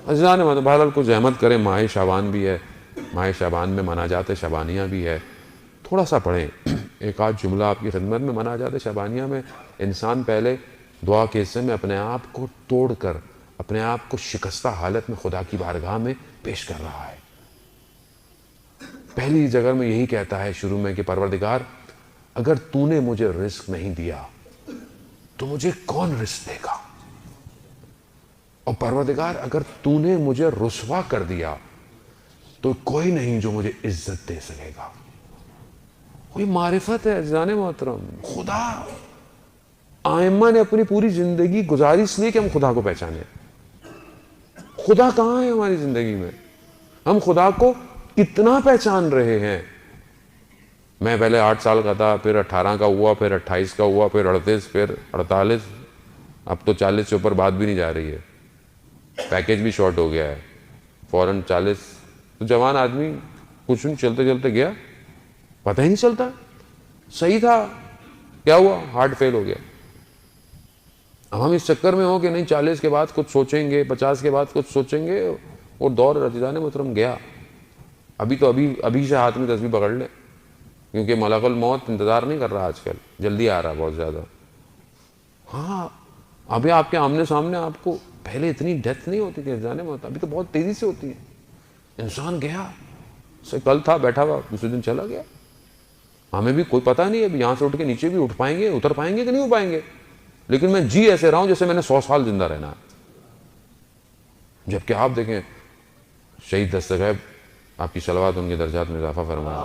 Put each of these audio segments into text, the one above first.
عزیزان بہرحال کچھ احمد کریں، ماہ شعبان بھی ہے، ماہ شعبان میں مناجات شعبانیہ بھی ہے، تھوڑا سا پڑھیں ایک آدھ جملہ آپ کی خدمت میں۔ مناجات شعبانیہ میں انسان پہلے دعا کے حصے میں اپنے آپ کو توڑ کر، اپنے آپ کو شکستہ حالت میں خدا کی بارگاہ میں پیش کر رہا ہے۔ پہلی جگہ میں یہی کہتا ہے شروع میں کہ پروردگار اگر تو نے مجھے رزق نہیں دیا تو مجھے کون رزق دے گا، اور پروردگار اگر تو نے مجھے رسوا کر دیا تو کوئی نہیں جو مجھے عزت دے سکے گا۔ کوئی معرفت ہے عزیزان محترم، خدا آئمہ نے اپنی پوری زندگی گزاری اس لیے کہ ہم خدا کو پہچانے۔ خدا کہاں ہے ہماری زندگی میں؟ ہم خدا کو کتنا پہچان رہے ہیں؟ میں پہلے 8 سال کا تھا، پھر 18 کا ہوا، پھر 28 کا ہوا، پھر 38، پھر 48، اب تو 40 سے اوپر بات بھی نہیں جا رہی ہے، پیکیج بھی شارٹ ہو گیا ہے، فوراً 40۔ تو جوان آدمی کچھ نہیں، چلتے چلتے گیا، پتہ ہی نہیں چلتا صحیح تھا کیا ہوا، ہارٹ فیل ہو گیا۔ اب ہم اس چکر میں ہوں کہ نہیں 40 کے بعد کچھ سوچیں گے، 50 کے بعد کچھ سوچیں گے، اور دور عزیزان محترم گیا۔ ابھی سے ہاتھ میں تسبیح پکڑ لیں، کیونکہ ملک الموت انتظار نہیں کر رہا آج کل، جلدی آ رہا بہت زیادہ۔ ہاں ابھی آپ کے آمنے سامنے، آپ کو پہلے اتنی ڈیتھ نہیں ہوتی تھی عزیزان محترم، ابھی تو بہت تیزی سے ہوتی ہے۔ انسان گیا، سے کل تھا بیٹھا ہوا، دوسرے دن چلا گیا، ہمیں بھی کوئی پتہ نہیں ہے یہاں سے اٹھ کے نیچے بھی اٹھ پائیں گے، اتر پائیں گے کہ نہیں ہو پائیں گے، لیکن میں جی ایسے رہا ہوں جیسے میں نے 100 سال زندہ رہنا ہے۔ جبکہ آپ دیکھیں شہید دستغیب، آپ کی صلوات ان کے درجات میں اضافہ فرمائے،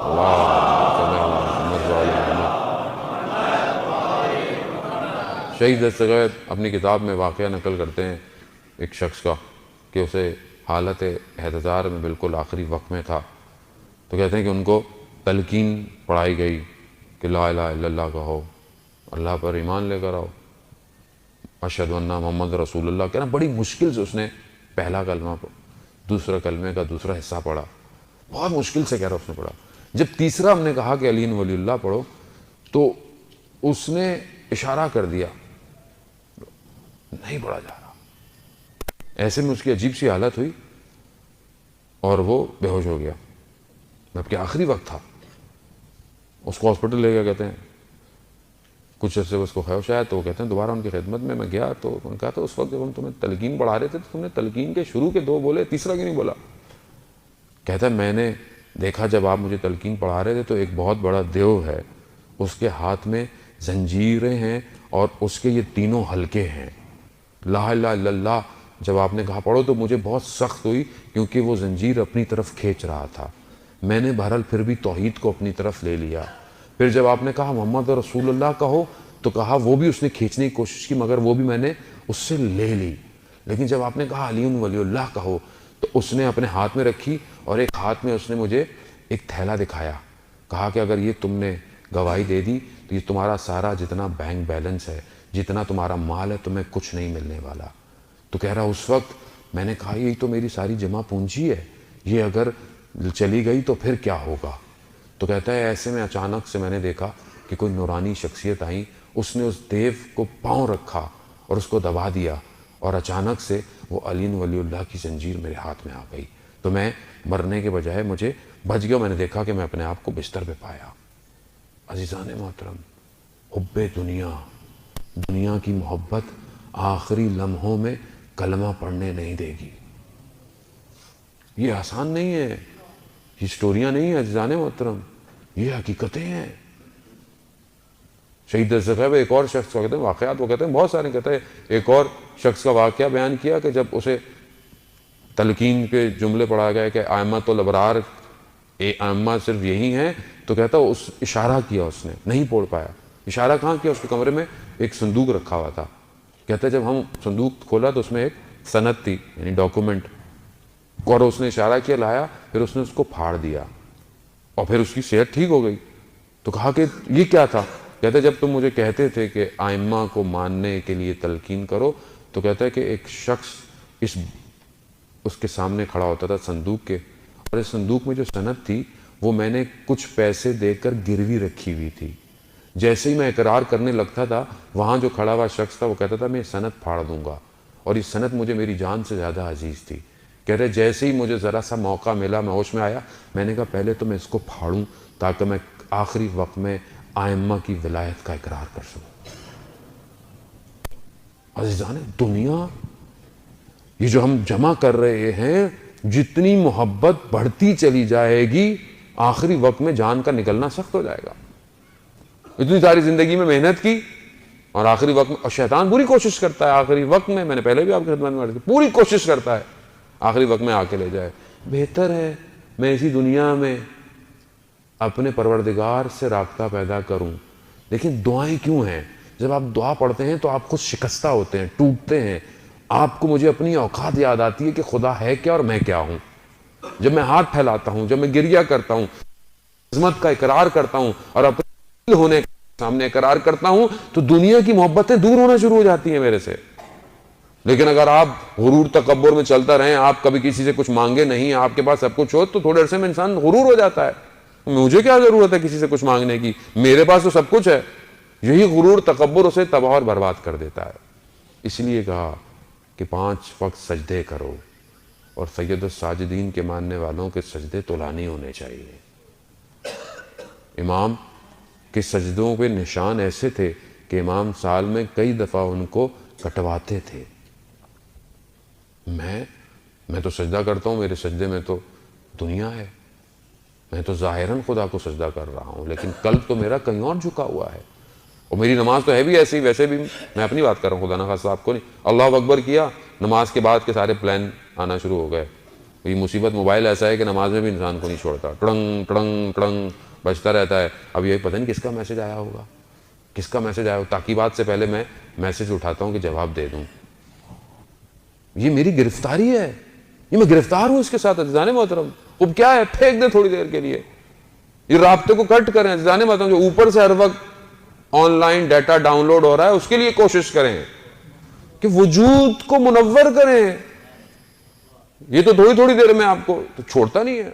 شہید دستغیب اپنی کتاب میں واقعہ نقل کرتے ہیں ایک شخص کا کہ اسے حالت احتضار میں بالکل آخری وقت میں تھا، تو کہتے ہیں کہ ان کو تلقین پڑھائی گئی کہ لا الہ الا اللہ کہو، اللہ پر ایمان لے کر آؤ، اشہد ان محمد رسول اللہ کہنا۔ بڑی مشکل سے اس نے پہلا کلمہ دوسرا کلمے کا دوسرا حصہ پڑھا، بہت مشکل سے کہہ رہا اس نے پڑھا۔ جب تیسرا ہم نے کہا کہ علی ولی اللہ پڑھو تو اس نے اشارہ کر دیا، نہیں پڑھا جا رہا۔ ایسے میں اس کی عجیب سی حالت ہوئی اور وہ بے ہوش ہو گیا، جبکہ آخری وقت تھا۔ اس کو ہاسپٹل لے گیا، کہتے ہیں کچھ عرصے اس کو خیوش آیا، تو وہ کہتے ہیں دوبارہ ان کی خدمت میں گیا تو انہوں نے کہا تھا اس وقت جب ہم تمہیں تلقین پڑھا رہے تھے تو تم نے تلقین کے شروع کے 2 بولے، تیسرا کیوں نہیں بولا؟ کہتا ہے میں نے دیکھا جب آپ مجھے تلقین پڑھا رہے تھے تو ایک بہت بڑا دیو ہے، اس کے ہاتھ میں زنجیریں ہیں اور اس کے یہ 3 حلقے ہیں۔ لا الہ الا اللہ جب آپ نے کہا پڑھو تو مجھے بہت سخت ہوئی، کیونکہ وہ زنجیر اپنی طرف کھینچ رہا تھا۔ میں نے بہرحال پھر بھی توحید کو اپنی طرف لے لیا۔ پھر جب آپ نے کہا محمد رسول اللہ کہو تو کہا، وہ بھی اس نے کھینچنے کی کوشش کی مگر وہ بھی میں نے اس سے لے لی۔ لیکن جب آپ نے کہا علی ولی اللہ کہو تو اس نے اپنے ہاتھ میں رکھی اور ایک ہاتھ میں اس نے مجھے ایک تھیلا دکھایا، کہا کہ اگر یہ تم نے گواہی دے دی تو یہ تمہارا سارا جتنا بینک بیلنس ہے، جتنا تمہارا مال ہے، تمہیں کچھ نہیں ملنے والا۔ تو کہہ رہا اس وقت میں نے کہا یہی تو میری ساری جمع پونجی ہے، یہ اگر چلی گئی تو پھر کیا ہوگا؟ تو کہتا ہے ایسے میں اچانک سے میں نے دیکھا کہ کوئی نورانی شخصیت آئی، اس نے اس دیو کو پاؤں رکھا اور اس کو دبا دیا، اور اچانک سے وہ علی ولی اللہ کی زنجیر میرے ہاتھ میں آ گئی۔ تو میں مرنے کے بجائے مجھے بچ گیا، میں نے دیکھا کہ میں اپنے آپ کو بستر پہ پایا۔ عزیزان محترم، حب دنیا کی محبت آخری لمحوں میں کلمہ پڑھنے نہیں دے گی۔ یہ آسان نہیں ہے، یہ سٹوریاں نہیں ہیں عزیزان محترم، یہ حقیقتیں ہیں۔ شہید دستغیب ایک اور شخص کا کہتے ہیں واقعات، وہ کہتے ہیں بہت سارے، کہتے ہیں ایک اور شخص کا واقعہ بیان کیا کہ جب اسے تلقین کے جملے پڑھا گئے کہ ائمۃ الابرار، ائمہ صرف یہی ہیں، تو کہتا ہے اس اشارہ کیا، اس نے نہیں پڑھ پایا۔ اشارہ کہاں کیا؟ اس کے کمرے میں ایک صندوق رکھا ہوا تھا، کہتا ہے جب ہم صندوق کھولا تو اس میں ایک سند تھی، یعنی ڈاکومنٹ، اور اس نے اشارہ کیا، لایا، پھر اس نے اس کو پھاڑ دیا اور پھر اس کی صحت ٹھیک ہو گئی۔ تو کہا کہ یہ کیا تھا؟ کہتا ہے جب تم مجھے کہتے تھے کہ ائمہ کو ماننے کے لیے تلقین کرو، تو کہتا ہے کہ ایک شخص اس کے سامنے کھڑا ہوتا تھا صندوق کے، اور اس صندوق میں جو سند تھی وہ میں نے کچھ پیسے دے کر گروی رکھی ہوئی تھی۔ جیسے ہی میں اقرار کرنے لگتا تھا، وہاں جو کھڑا ہوا شخص تھا وہ کہتا تھا میں یہ سند پھاڑ دوں گا، اور یہ سند مجھے میری جان سے زیادہ عزیز تھی۔ کہہ رہے جیسے ہی مجھے ذرا سا موقع ملا میں ہوش میں آیا، میں نے کہا پہلے تو میں اس کو پھاڑوں تاکہ میں آخری وقت میں ائمہ کی ولایت کا اقرار کر سکوں۔ عزیزان دنیا، یہ جو ہم جمع کر رہے ہیں، جتنی محبت بڑھتی چلی جائے گی آخری وقت میں جان کا نکلنا سخت ہو جائے گا۔ اتنی ساری زندگی میں محنت کی اور آخری وقت میں، اور شیطان پوری کوشش کرتا ہے آخری وقت میں نے پہلے بھی آپ کی خدمت میں عرض کی، پوری کوشش کرتا ہے آخری وقت میں آ کے لے جائے۔ بہتر ہے میں اسی دنیا میں اپنے پروردگار سے رابطہ پیدا کروں۔ لیکن دعائیں کیوں ہیں؟ جب آپ دعا پڑھتے ہیں تو آپ خود شکستہ ہوتے ہیں، ٹوٹتے ہیں، آپ کو مجھے اپنی اوقات یاد آتی ہے کہ خدا ہے کیا اور میں کیا ہوں۔ جب میں ہاتھ پھیلاتا ہوں، جب میں گریہ کرتا ہوں، عظمت کا اقرار کرتا ہوں اور اپنے ہونے کے سامنے اقرار کرتا ہوں، تو دنیا کی محبتیں دور ہونا شروع ہو جاتی ہیں میرے سے۔ لیکن اگر آپ غرور تکبر میں چلتا رہیں، آپ کبھی کسی سے کچھ مانگے نہیں، آپ کے پاس سب کچھ ہو، تو تھوڑے عرصے میں انسان غرور ہو جاتا ہے، مجھے کیا ضرورت ہے کسی سے کچھ مانگنے کی، میرے پاس تو سب کچھ ہے۔ یہی غرور تکبر اسے تباہ اور برباد کر دیتا ہے۔ اس لیے کہا کہ 5 وقت سجدے کرو، اور سید الساجدین کے ماننے والوں کے سجدے طولانی ہونے چاہیے۔ امام کے سجدوں پہ نشان ایسے تھے کہ امام سال میں کئی دفعہ ان کو کٹواتے تھے۔ میں تو سجدہ کرتا ہوں، میرے سجدے میں تو دنیا ہے، میں تو ظاہراً خدا کو سجدہ کر رہا ہوں، لیکن قلب تو میرا کہیں اور جھکا ہوا ہے، اور میری نماز تو ہے بھی ایسی، ویسے بھی میں اپنی بات کر رہا ہوں، خدا نخواستہ آپ کو نہیں۔ اللہ اکبر کیا، نماز کے بعد کے سارے پلان آنا شروع ہو گئے۔ یہ مصیبت موبائل ایسا ہے کہ نماز میں بھی انسان کو نہیں چھوڑتا، ٹڑنگ ٹڑنگ ٹڑنگ بجتا رہتا ہے۔ اب یہ پتہ نہیں کس کا میسج آیا ہوگا، کس کا میسج آیا ہوگا، تاکیبات سے پہلے میں میسج اٹھاتا ہوں کہ جواب دے دوں۔ یہ میری گرفتاری ہے، یہ میں گرفتار ہوں اس کے ساتھ۔ عزیزان محترم، اب کیا ہے، پھینک دیں تھوڑی دیر کے لیے، یہ رابطے کو کٹ کریں۔ عزیزان محترم، جو اوپر سے ہر وقت online data download ہو رہا ہے، اس کے لیے کوشش کریں کہ وجود کو منور کریں۔ یہ تو تھوڑی تھوڑی دیر میں آپ کو تو چھوڑتا نہیں ہے۔